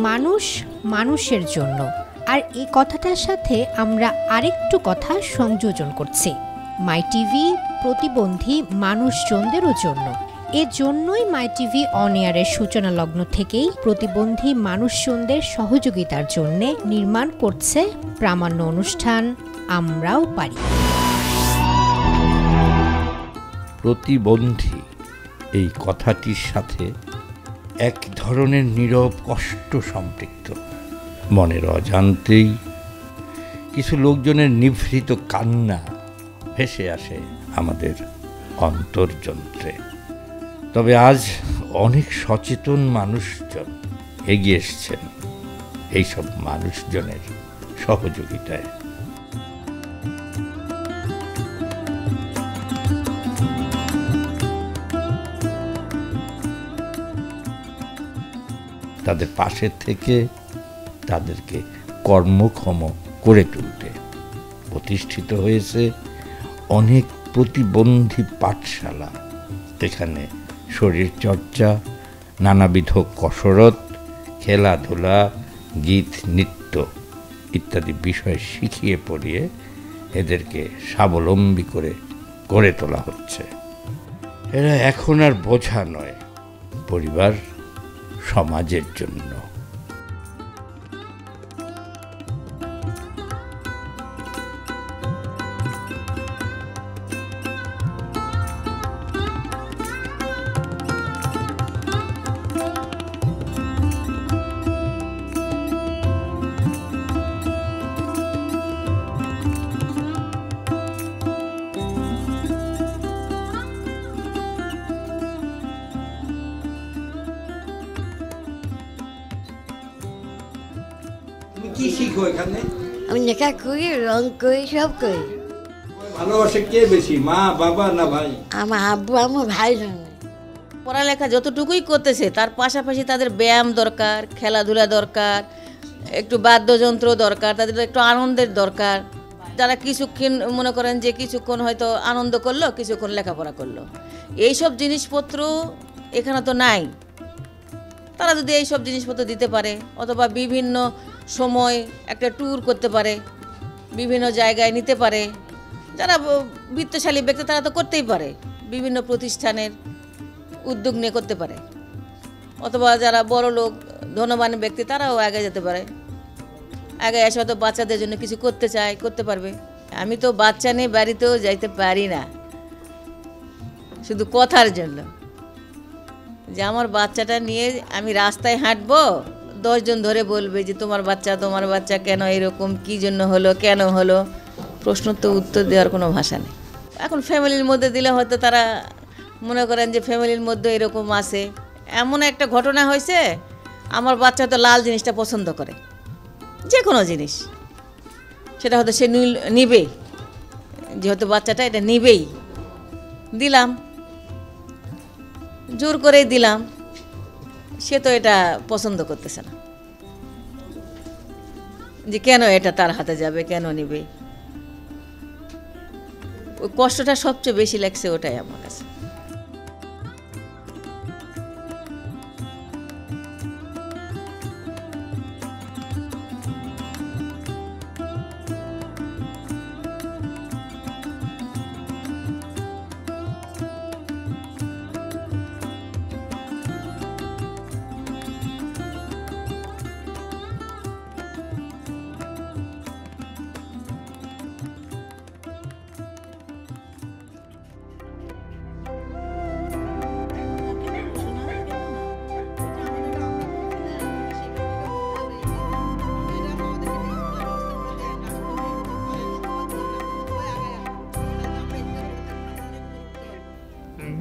মানুষ মানুষের জন্য, আর এই কথাটার সাথে আমরা আরেকটু কথা সংযোজন করছি, মাই টিভি প্রতিবন্ধী মানুষজনদেরও জন্য। এজন্যই মাই টিভি অন এয়ারের সূচনা লগ্ন থেকেই প্রতিবন্ধী মানুষজনদের সহযোগিতার জন্য নির্মাণ করছে প্রামাণ্য অনুষ্ঠান আমরাও পারি। প্রতিবন্ধী এই কথাটির সাথে এক ধরনের নীরব কষ্ট সম্পৃক্ত। মনের অজান্তেই কিছু লোকজনের নিভৃত কান্না ভেসে আসে আমাদের অন্তর্যন্ত্রে। তবে আজ অনেক সচেতন মানুষজন এগিয়ে এসছেন এইসব মানুষজনের সহযোগিতায়। তাদের পাশে থেকে তাদেরকে কর্মক্ষম করে তুলতে প্রতিষ্ঠিত হয়েছে অনেক প্রতিবন্ধী পাঠশালা। এখানে শরীরচর্চা, নানাবিধ কসরত, খেলাধুলা, গীত, নৃত্য ইত্যাদি বিষয় শিখিয়ে পড়িয়ে এদেরকে স্বাবলম্বী করে গড়ে তোলা হচ্ছে। এরা এখন আর বোঝা নয়, পরিবার সমাজের জন্য। কি শিখো এখানে? আমি লেখা করি, রং করি, সব করি। ভালোবাসে কে বেশি, মা, বাবা না ভাই? আমার আব্বু, আমার ভাই জানে। পড়ালেখা যতটুকুই করতেছে তার পাশাপাশি তাদের ব্যায়াম দরকার, খেলাধুলা দরকার, একটু বাদ্যযন্ত্র দরকার, তাদের একটু আনন্দের দরকার। যারা কিছুক্ষণ মনে করেন যে কিছুক্ষণ হয়তো আনন্দ করলো, কিছুক্ষণ লেখাপড়া করলো, এইসব জিনিসপত্র এখানে তো নাই। তারা যদি এইসব জিনিসপত্র দিতে পারে, অথবা বিভিন্ন সময় একটা ট্যুর করতে পারে, বিভিন্ন জায়গায় নিতে পারে, যারা বিত্তশালী ব্যক্তি তারা তো করতেই পারে, বিভিন্ন প্রতিষ্ঠানের উদ্যোগ নিয়ে করতে পারে, অথবা যারা বড় লোক ধনবান ব্যক্তি তারাও আগে যেতে পারে, আগে এসে হয়তো বাচ্চাদের জন্য কিছু করতে চায়, করতে পারবে। আমি তো বাচ্চা নিয়ে বাড়িতেও যাইতে পারি না, শুধু কথার জন্য যে আমার বাচ্চাটা নিয়ে আমি রাস্তায় হাঁটবো, 10 জন ধরে বলবে যে তোমার বাচ্চা কেন এরকম, কী জন্য হলো, কেন হলো। প্রশ্ন তো উত্তর দেওয়ার কোনো ভাষা নেই। এখন ফ্যামিলির মধ্যে দিলে হয়তো তারা মনে করেন যে ফ্যামিলির মধ্যে এরকম আছে। এমন একটা ঘটনা হয়েছে, আমার বাচ্চা তো লাল জিনিসটা পছন্দ করে, যে কোনো জিনিস, সেটা হয়তো সে নিবেই, যেহেতু বাচ্চাটা এটা নিবেই, দিলাম, জোর করেই দিলাম, সে তো এটা পছন্দ করতেছে না, যে কেন এটা তার হাতে যাবে, কেন নিবে। ওই কষ্টটা সবচেয়ে বেশি লাগছে, ওটাই আমার কাছে।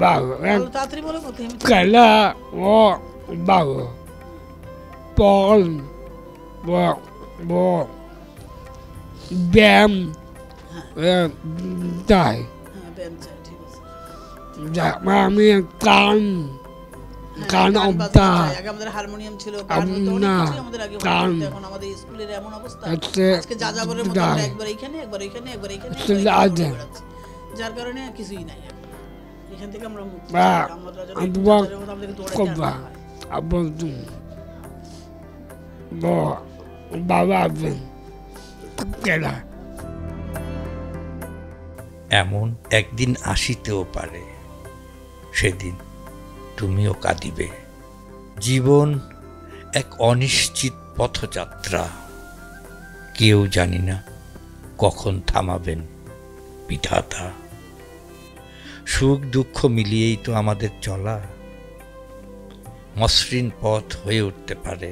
Bago. Kala o bago. Paul. Bo. Bam. Die. আমি গান গান আমাদের হারমোনিয়াম ছিল, গান এখন আমাদের স্কুলের এমন অবস্থা, আজকে যাযাবরের মতো একবার এখানে একবার এখানে একবার এখানে, যার কারণে কিছুই নাই। এখান থেকে আমরা মুক্ত, আমরা বাবা আছেন কেনা এমন একদিন আসিতেও পারে, সেদিন তুমিও কাঁদিবে। জীবন এক অনিশ্চিত পথযাত্রা, কেউ জানি না কখন থামাবেন বিধাতা। সুখ দুঃখ মিলিয়েই তো আমাদের চলা। মসৃণ পথ হয়ে উঠতে পারে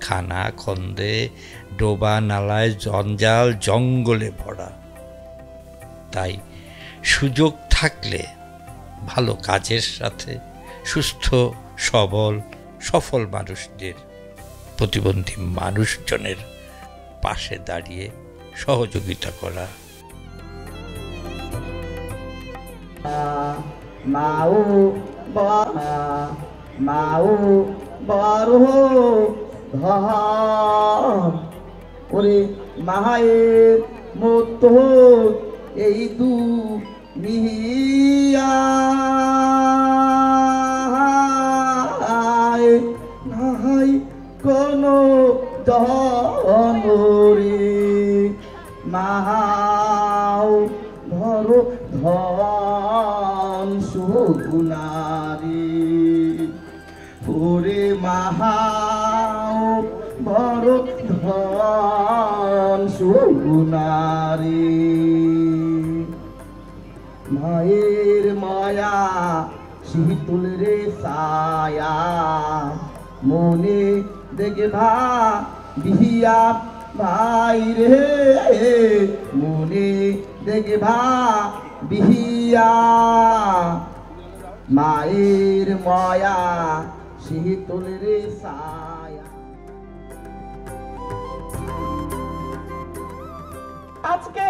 খানা খন্দে, ডোবা নালায়, জঞ্জাল জঙ্গলে ভরা। তাই সুযোগ থাকলে ভালো কাজের সাথে সুস্থ সবল সফল মানুষদের, প্রতিবন্ধী মানুষজনের পাশে দাঁড়িয়ে সহযোগিতা করা। মাও বড় ধন ওরে মায়ের মতো এই দুনিয়ায় নাই কোনো জনরে মাও বড় ধন সুগুনারি ওরে মাও বড় ধন সুগুনারি। মায়ের মায়া শীতল রে ছায়া মনে দেখবা বিহিয়া ভাই রে মনে দেখবা বিহিয়া মায়ের মায়া শীতল রে ছায়া। আজকে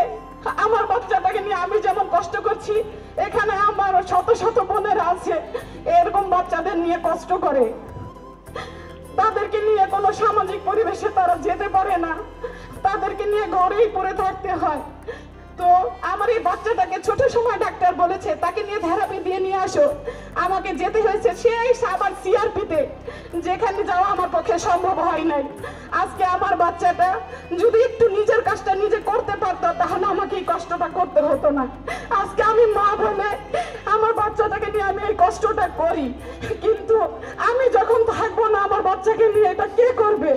আমার বাচ্চাটাকে নিয়ে আমি যেমন কষ্ট করছি, এখানে আমার শত শত বোনেরা আছে এরকম বাচ্চাদের নিয়ে কষ্ট করে। তাদেরকে নিয়ে কোনো সামাজিক পরিবেশে তারা যেতে পারে না, তাদেরকে নিয়ে ঘরেই পড়ে থাকতে হয়। তো আমার এই বাচ্চাটাকে ছোট সময় ডাক্তার বলেছে তাকে নিয়ে থেরাপি দিয়ে নিয়ে আসো। আমাকে যেতে হয়েছে সেই আবার সিআরপিতে, যেখানে যাওয়া আমার পক্ষে সম্ভব হয় নাই। আজকে আমার বাচ্চাটা যদি একটু নিজের কাজটা নিজে করতে পারতো তাহলে আমাকে এই কষ্টটা করতে হতো না। আজকে আমি মা বলে আমার বাচ্চাটাকে নিয়ে আমি এই কষ্টটা করি, কিন্তু আমি যখন থাকবো না আমার বাচ্চাকে নিয়ে এটা কে করবে?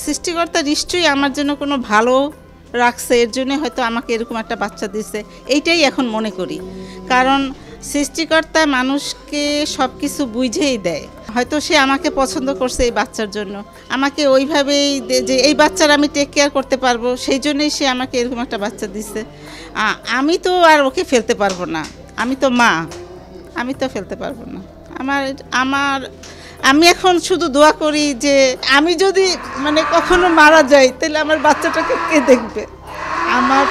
সৃষ্টিকর্তা নিশ্চয়ই আমার জন্য কোনো ভালো রাখছে, এর জন্য হয়তো আমাকে এরকম একটা বাচ্চা দিছে, এইটাই এখন মনে করি। কারণ সৃষ্টিকর্তা মানুষকে সব কিছু বুঝেই দেয়। হয়তো সে আমাকে পছন্দ করছে এই বাচ্চার জন্য, আমাকে ওইভাবেই যে এই বাচ্চার আমি টেক কেয়ার করতে পারবো, সেই জন্যই সে আমাকে এরকম একটা বাচ্চা দিছে। আমি তো আর ওকে ফেলতে পারবো না, আমি তো মা, আমি তো ফেলতে পারবো না। আমি এখন শুধু দোয়া করি যে আমি যদি মানে কখনো মারা যাই তাহলে আমার বাচ্চাটাকে কে দেখবে। আমার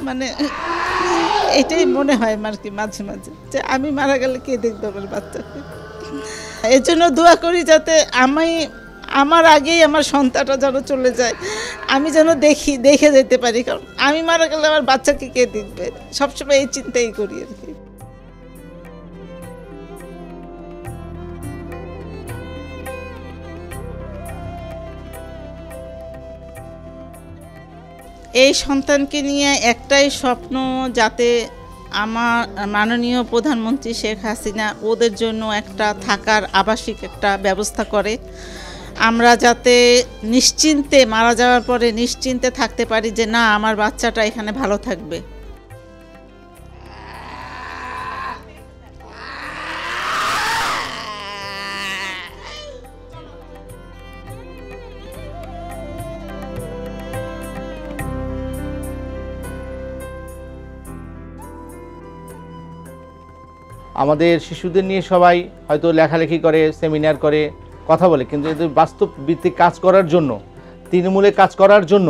মানে এটাই মনে হয় আর কি মাঝে মাঝে, যে আমি মারা গেলে কে দেখবে আমার বাচ্চাকে। এর জন্য দোয়া করি যাতে আমার আগেই আমার সন্তানটা যেন চলে যায়, আমি যেন দেখে যেতে পারি। কারণ আমি মারা গেলে আমার বাচ্চাকে কে দেখবে, সবসময় এই চিন্তাই করি আর কি। এই সন্তানকে নিয়ে একটাই স্বপ্ন, যাতে আমার মাননীয় প্রধানমন্ত্রী শেখ হাসিনা ওদের জন্য একটা থাকার আবাসিক একটা ব্যবস্থা করে, আমরা যাতে নিশ্চিন্তে মারা যাওয়ার পরে নিশ্চিন্তে থাকতে পারি যে না আমার বাচ্চাটা এখানে ভালো থাকবে। আমাদের শিশুদের নিয়ে সবাই হয়তো লেখালেখি করে, সেমিনার করে, কথা বলে, কিন্তু বাস্তব ভিত্তিক কাজ করার জন্য, তৃণমূলে কাজ করার জন্য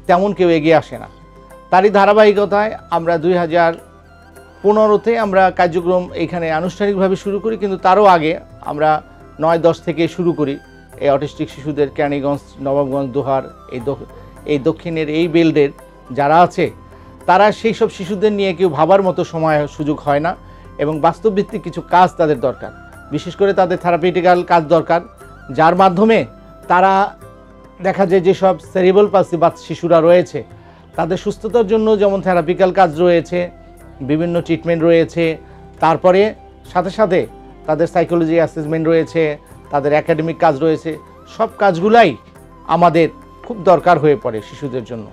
তেমন কেউ এগিয়ে আসে না। তারই ধারাবাহিকতায় আমরা 15-তে আমরা কার্যক্রম এখানে আনুষ্ঠানিকভাবে শুরু করি, কিন্তু তারও আগে আমরা 9-10 থেকে শুরু করি এই অটিস্টিক শিশুদের কেরানীগঞ্জ, নবাবগঞ্জ, দোহার এই দক্ষিণের এই বেল্টের যারা আছে তারা সেই সব শিশুদের নিয়ে কেউ ভাবার মতো সময় সুযোগ হয় না, এবং বাস্তবভিত্তিক কিছু কাজ তাদের দরকার। বিশেষ করে তাদের থেরাপিউটিক্যাল কাজ দরকার, যার মাধ্যমে তারা দেখা যায় যেসব সেরিব্রাল পালসি বা শিশুরা রয়েছে তাদের সুস্থতার জন্য যেমন থেরাপিক্যাল কাজ রয়েছে, বিভিন্ন ট্রিটমেন্ট রয়েছে, তারপরে সাথে সাথে তাদের সাইকোলজি অ্যাসেসমেন্ট রয়েছে, তাদের একাডেমিক কাজ রয়েছে। সব কাজগুলাই আমাদের খুব দরকার হয়ে পড়ে শিশুদের জন্য।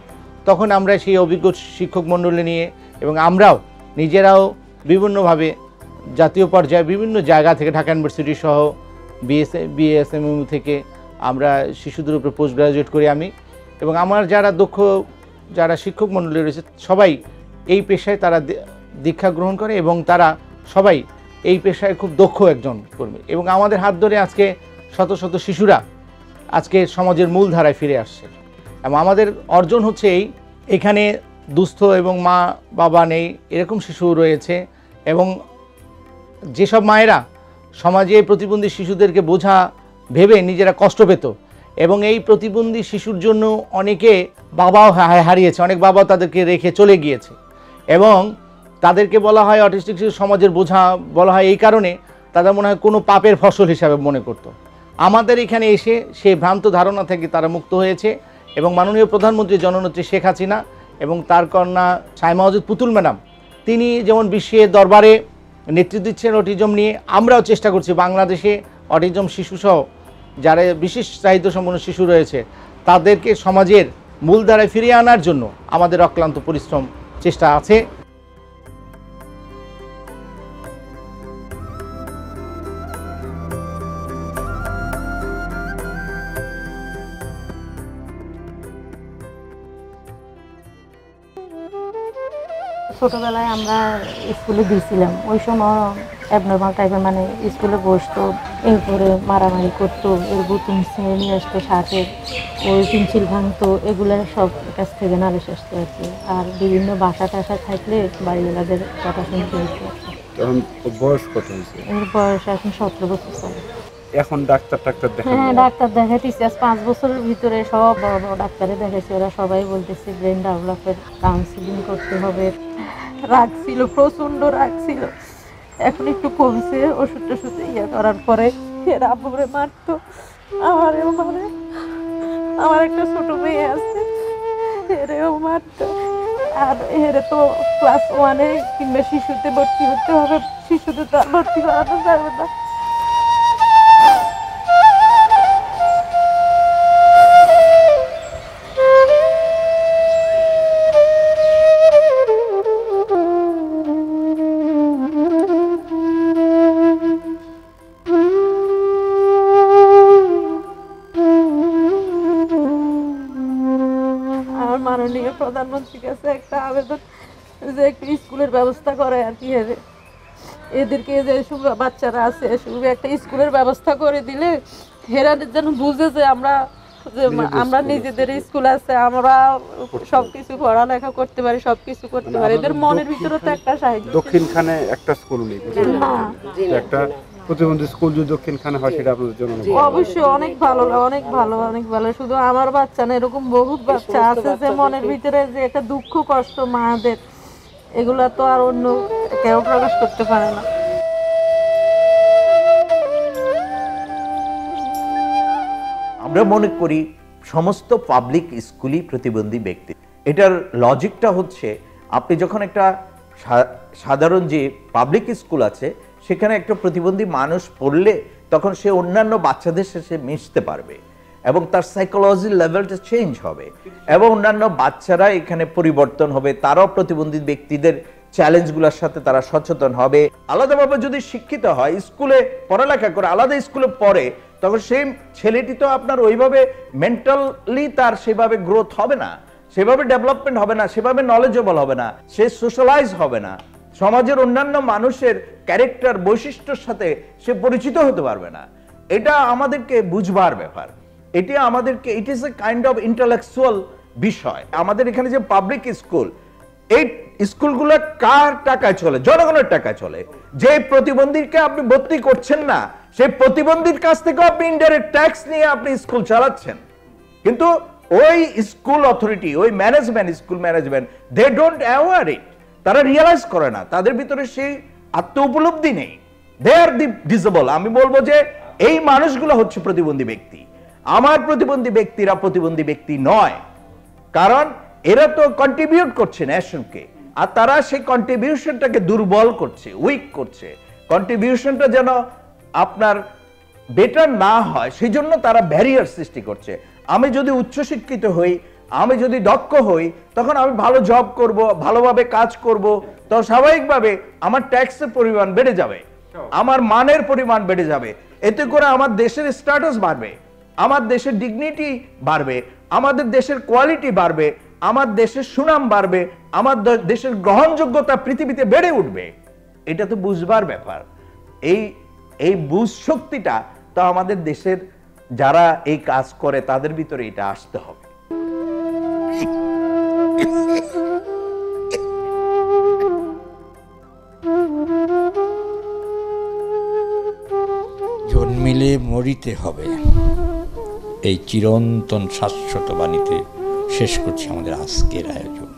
তখন আমরা সেই অভিজ্ঞ শিক্ষক মণ্ডলী নিয়ে এবং আমরাও নিজেরাও বিভিন্নভাবে জাতীয় পর্যায়ে বিভিন্ন জায়গা থেকে ঢাকা ইউনিভার্সিটি সহ বিএসএমইউ থেকে আমরা শিশুদের উপরে পোস্ট গ্রাজুয়েট করি আমি, এবং আমার যারা শিক্ষক মণ্ডলী রয়েছে সবাই এই পেশায় তারা দীক্ষা গ্রহণ করে, এবং তারা সবাই এই পেশায় খুব দক্ষ একজন কর্মী, এবং আমাদের হাত ধরে আজকে শত শত শিশুরা আজকে সমাজের মূল ধারায় ফিরে আসছে। এবং আমাদের অর্জন হচ্ছে এখানে দুস্থ এবং মা বাবা নেই এরকম শিশু রয়েছে, এবং যেসব মায়েরা সমাজে প্রতিবন্ধী শিশুদেরকে বোঝা ভেবে নিজেরা কষ্ট পেত, এবং এই প্রতিবন্ধী শিশুর জন্য অনেকে বাবাও হারিয়েছে, অনেক বাবাও তাদেরকে রেখে চলে গিয়েছে, এবং তাদেরকে বলা হয় অটিস্টিক শিশু সমাজের বোঝা বলা হয় এই কারণে তাদের মনে হয় কোনো পাপের ফসল হিসাবে মনে করত। আমাদের এখানে এসে সেই ভ্রান্ত ধারণা থেকে তারা মুক্ত হয়েছে, এবং মাননীয় প্রধানমন্ত্রী জননেত্রী শেখ হাসিনা এবং তার কন্যা সাইমা ওয়াজেদ পুতুল ম্যাডাম তিনি যেমন বিশ্বের দরবারে নেতৃত্ব দিচ্ছেন অটিজম নিয়ে, আমরাও চেষ্টা করছি বাংলাদেশে অটিজম শিশুসহ যারা বিশেষ চাহিদা সম্পন্ন শিশু রয়েছে তাদেরকে সমাজের মূলধারায় ফিরিয়ে আনার জন্য আমাদের অক্লান্ত পরিশ্রম চেষ্টা আছে। ছোটবেলায় আমরা স্কুলে দিয়েছিলাম, ওই সময় অ্যাবনর্মাল টাইপের মানে স্কুলে বসতো, এরপরে মারামারি করতো, এর বোতল ছিঁড়ে নিয়ে আসতো শার্টের, ওই পেন্সিল ভাঙতো, এগুলো সব কাছ থেকে নালিশ আসতো আর কি। আর বিভিন্ন বাসা টাসা থাকলে বাড়িওয়ালাদের কথা শুনতে হতো। তখন বয়স কত হয়েছে? এর বয়স এখন 17 বছর চলে। এখন ডাক্তার দেখা? হ্যাঁ, ডাক্তার দেখাইতেছি। আজ 5 বছরের ভিতরে সব বড় বড় ডাক্তারে দেখাইছে, ওরা সবাই বলতেছে ব্রেন ডেভেলপের কাউন্সিলিং করতে হবে। রাগ ছিল, প্রচন্ড রাগ ছিল, এখন একটু কমছে ওষুধ টষুধ ইয়ে করার পরে। এর আব্বুরে মারতো, আমারেও মারে, আমার একটা ছোট মেয়ে আছে এরেও মারতো। আর এরে তো ক্লাস 1-এ কিংবা শিশুতে ভর্তি হতে হবে, শিশুতে তো আর ভর্তি করানো যাবে না। মাননীয় প্রধানমন্ত্রীর কাছে একটা আবেদন যে একটু স্কুলের ব্যবস্থা করে আর কি, এদেরকে যে সব বাচ্চারা আছে শুধু একটা স্কুলের ব্যবস্থা করে দিলে হেরা যেন বুঝে যে আমরা নিজেদের স্কুল আছে, আমরা সবকিছু পড়ালেখা করতে পারি, সবকিছু করতে পারি। এদের মনের ভিতরে তো একটা সাহায্য। দক্ষিণখানে একটা স্কুল নেই, একটা প্রতিবন্ধী স্কুল যদি দক্ষিণখানে হয় সেটা আপনাদের জন্য অবশ্যই অনেক ভালো, অনেক ভালো, অনেক ভালো। শুধু আমার বাচ্চা না, এরকম বহুত বাচ্চা আছে যে মনের ভিতরে যে একটা দুঃখ কষ্ট মাদের, এগুলা তো আর অন্য কেউ প্রকাশ করতে পারে না। আমরা মনে করি সমস্ত পাবলিক স্কুলই প্রতিবন্ধী ব্যক্তি। এটার লজিকটা হচ্ছে, আপনি যখন একটা সাধারণ যে পাবলিক স্কুল আছে সেখানে একটা প্রতিবন্ধী মানুষ পড়লে তখন সে অন্যান্য বাচ্চাদের সাথে মিশতে পারবে এবং তার সাইকোলজি লেভেলটা চেঞ্জ হবে, এবং অন্যান্য বাচ্চারা এখানে পরিবর্তন হবে, তারাও প্রতিবন্ধী ব্যক্তিদের চ্যালেঞ্জগুলোর সাথে তারা সচেতন হবে। আলাদাভাবে যদি শিক্ষিত হয়, স্কুলে পড়ালেখা করে, আলাদা স্কুলে পড়ে, তখন সেই ছেলেটি তো আপনার ওইভাবে মেন্টালি তার সেভাবে গ্রোথ হবে না, সেভাবে ডেভেলপমেন্ট হবে না, সেভাবে নলেজেবল হবে না, সে সোশ্যালাইজ হবে না, সমাজের অন্যান্য মানুষের ক্যারেক্টার বৈশিষ্ট্যের সাথে সে পরিচিত হতে পারবে না। এটা আমাদেরকে বুঝবার ব্যাপার, এটি আমাদেরকে, it is a kind of intellectual বিষয়। আমাদের এখানে যে পাবলিক স্কুল, স্কুলগুলো কার টাকায় চলে? জনগণের টাকায় চলে। যে প্রতিবন্ধীকে আপনি ভর্তি করছেন না, সেই প্রতিবন্ধীর কাছ থেকে আপনি ইনডাইরেক্ট ট্যাক্স নিয়ে আপনি স্কুল চালাচ্ছেন। কিন্তু ওই স্কুল অথরিটি, ওই management, school management, they don't aware it. তারা রিয়েলাইজ করে না, তাদের ভিতরে সেই আত্ম উপলব্ধি নেই। দে আর দি ডিসেবল। আমি বলবো যে এই মানুষগুলো হচ্ছে প্রতিবন্ধী ব্যক্তি। আমার প্রতিবন্ধী ব্যক্তিরা প্রতিবন্ধী ব্যক্তি নয়, কারণ এরা তো কন্ট্রিবিউট করছে ন্যাশনকে, আর তারা সেই কন্ট্রিবিউশনটাকে দুর্বল করছে, উইক করছে। কন্ট্রিবিউশনটা যেন আপনার বেটার না হয় সেই জন্য তারা ব্যারিয়ার সৃষ্টি করছে। আমি যদি উচ্চশিক্ষিত হই, আমি যদি দক্ষ হই, তখন আমি ভালো জব করব, ভালোভাবে কাজ করব, তো স্বাভাবিকভাবে আমার ট্যাক্সের পরিমাণ বেড়ে যাবে, আমার মানের পরিমাণ বেড়ে যাবে। এতে করে আমার দেশের স্ট্যাটাস বাড়বে, আমার দেশের ডিগনিটি বাড়বে, আমাদের দেশের কোয়ালিটি বাড়বে, আমার দেশের সুনাম বাড়বে, আমার দেশের গ্রহণযোগ্যতা পৃথিবীতে বেড়ে উঠবে। এটা তো বুঝবার ব্যাপার। এই বুঝ শক্তিটা তো আমাদের দেশের যারা এই কাজ করে তাদের ভিতরে এটা আসতে হবে। জন্মিলে মরিতে হবে, এই চিরন্তন শাশ্বত বাণীতে শেষ করছি আমাদের আজকের আয়োজন।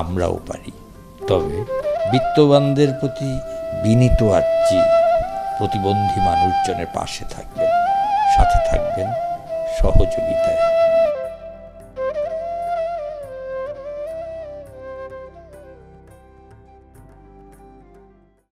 আমরাও পারি। তবে বিত্তবানদের প্রতি বিনীত আর্জি, প্রতিবন্ধী মানুষজনের পাশে থাকবেন, সাথে থাকবেন, সহযোগিতায়